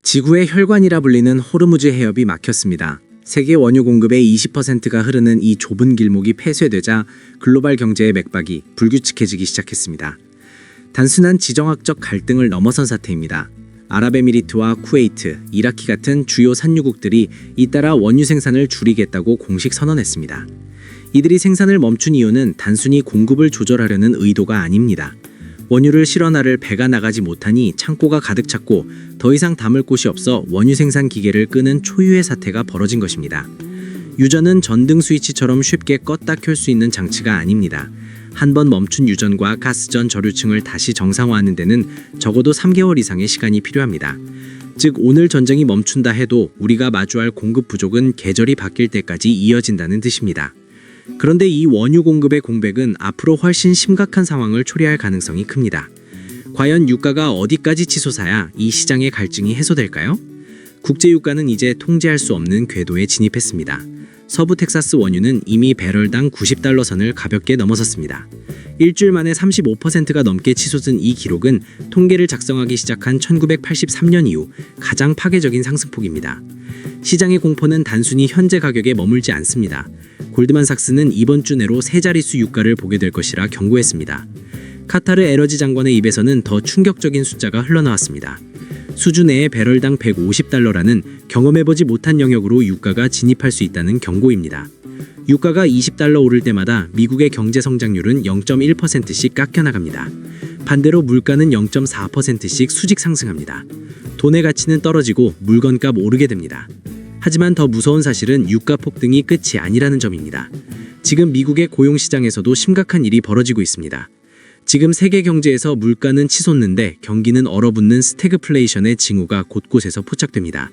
지구의 혈관이라 불리는 호르무즈 해협이 막혔습니다. 세계 원유 공급의 20%가 흐르는 이 좁은 길목이 폐쇄되자 글로벌 경제의 맥박이 불규칙해지기 시작했습니다. 단순한 지정학적 갈등을 넘어선 사태입니다. 아랍에미리트와 쿠웨이트, 이라크 같은 주요 산유국들이 잇따라 원유 생산을 줄이겠다고 공식 선언했습니다. 이들이 생산을 멈춘 이유는 단순히 공급을 조절하려는 의도가 아닙니다. 원유를 실어 나를 배가 나가지 못하니 창고가 가득 찼고 더 이상 담을 곳이 없어 원유 생산 기계를 끄는 초유의 사태가 벌어진 것입니다. 유전은 전등 스위치처럼 쉽게 껐다 켤 수 있는 장치가 아닙니다. 한 번 멈춘 유전과 가스전 저류층을 다시 정상화하는 데는 적어도 3개월 이상의 시간이 필요합니다. 즉 오늘 전쟁이 멈춘다 해도 우리가 마주할 공급 부족은 계절이 바뀔 때까지 이어진다는 뜻입니다. 그런데 이 원유 공급의 공백은 앞으로 훨씬 심각한 상황을 초래할 가능성이 큽니다. 과연 유가가 어디까지 치솟아야 이 시장의 갈증이 해소될까요? 국제유가는 이제 통제할 수 없는 궤도에 진입했습니다. 서부 텍사스 원유는 이미 배럴당 90달러 선을 가볍게 넘어섰습니다. 일주일 만에 35%가 넘게 치솟은 이 기록은 통계를 작성하기 시작한 1983년 이후 가장 파괴적인 상승폭입니다. 시장의 공포는 단순히 현재 가격에 머물지 않습니다. 골드만삭스는 이번 주 내로 세 자릿수 유가를 보게 될 것이라 경고했습니다. 카타르 에너지 장관의 입에서는 더 충격적인 숫자가 흘러나왔습니다. 수주 내에 배럴당 150달러라는 경험해보지 못한 영역으로 유가가 진입할 수 있다는 경고입니다. 유가가 20달러 오를 때마다 미국의 경제 성장률은 0.1%씩 깎여나갑니다. 반대로 물가는 0.4%씩 수직 상승합니다. 돈의 가치는 떨어지고 물건값 오르게 됩니다. 하지만 더 무서운 사실은 유가 폭등이 끝이 아니라는 점입니다. 지금 미국의 고용시장에서도 심각한 일이 벌어지고 있습니다. 지금 세계 경제에서 물가는 치솟는데 경기는 얼어붙는 스태그플레이션의 징후가 곳곳에서 포착됩니다.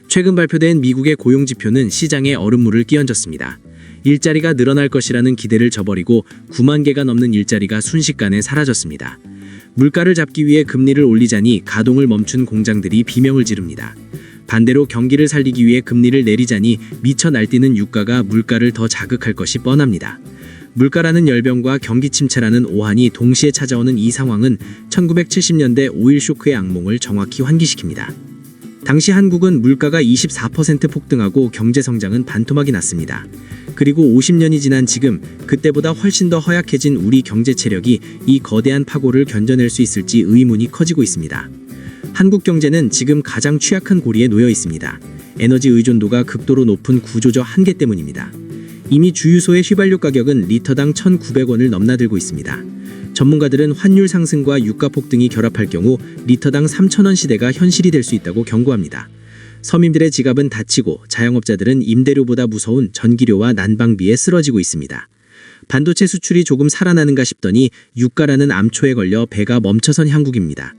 최근 발표된 미국의 고용지표는 시장에 얼음물을 끼얹었습니다. 일자리가 늘어날 것이라는 기대를 저버리고 9만 개가 넘는 일자리가 순식간에 사라졌습니다. 물가를 잡기 위해 금리를 올리자니 가동을 멈춘 공장들이 비명을 지릅니다. 반대로 경기를 살리기 위해 금리를 내리자니 미쳐 날뛰는 유가가 물가를 더 자극할 것이 뻔합니다. 물가라는 열병과 경기 침체라는 오한이 동시에 찾아오는 이 상황은 1970년대 오일 쇼크의 악몽을 정확히 환기시킵니다. 당시 한국은 물가가 24% 폭등하고 경제 성장은 반토막이 났습니다. 그리고 50년이 지난 지금 그때보다 훨씬 더 허약해진 우리 경제 체력이 이 거대한 파고를 견뎌낼 수 있을지 의문이 커지고 있습니다. 한국 경제는 지금 가장 취약한 고리에 놓여 있습니다. 에너지 의존도가 극도로 높은 구조적 한계 때문입니다. 이미 주유소의 휘발유 가격은 리터당 1,900원을 넘나들고 있습니다. 전문가들은 환율 상승과 유가 폭등이 결합할 경우 리터당 3,000원 시대가 현실이 될 수 있다고 경고합니다. 서민들의 지갑은 다치고 자영업자들은 임대료보다 무서운 전기료와 난방비에 쓰러지고 있습니다. 반도체 수출이 조금 살아나는가 싶더니 유가라는 암초에 걸려 배가 멈춰선 형국입니다.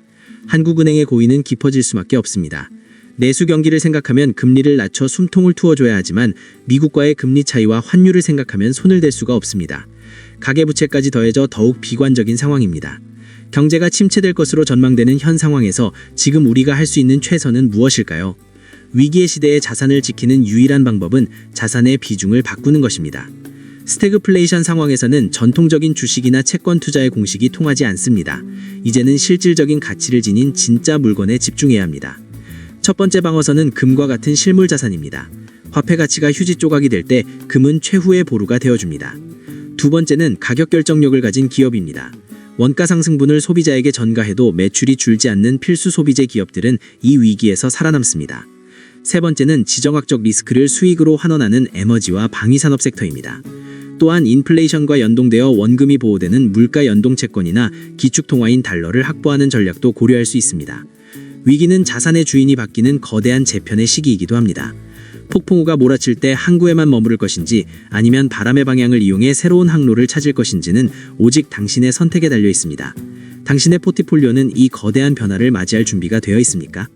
한국은행의 고의는 깊어질 수밖에 없습니다. 내수 경기를 생각하면 금리를 낮춰 숨통을 트워줘야 하지만 미국과의 금리 차이와 환율을 생각하면 손을 댈 수가 없습니다. 가계부채까지 더해져 더욱 비관적인 상황입니다. 경제가 침체될 것으로 전망되는 현 상황에서 지금 우리가 할 수 있는 최선은 무엇일까요? 위기의 시대에 자산을 지키는 유일한 방법은 자산의 비중을 바꾸는 것입니다. 스태그플레이션 상황에서는 전통적인 주식이나 채권 투자의 공식이 통하지 않습니다. 이제는 실질적인 가치를 지닌 진짜 물건에 집중해야 합니다. 첫 번째 방어선은 금과 같은 실물 자산입니다. 화폐 가치가 휴지 조각이 될 때 금은 최후의 보루가 되어줍니다. 두 번째는 가격 결정력을 가진 기업입니다. 원가 상승분을 소비자에게 전가해도 매출이 줄지 않는 필수 소비재 기업들은 이 위기에서 살아남습니다. 세 번째는 지정학적 리스크를 수익으로 환원하는 에너지와 방위산업 섹터입니다. 또한 인플레이션과 연동되어 원금이 보호되는 물가 연동 채권이나 기축통화인 달러를 확보하는 전략도 고려할 수 있습니다. 위기는 자산의 주인이 바뀌는 거대한 재편의 시기이기도 합니다. 폭풍우가 몰아칠 때 항구에만 머무를 것인지 아니면 바람의 방향을 이용해 새로운 항로를 찾을 것인지는 오직 당신의 선택에 달려 있습니다. 당신의 포트폴리오는 이 거대한 변화를 맞이할 준비가 되어 있습니까?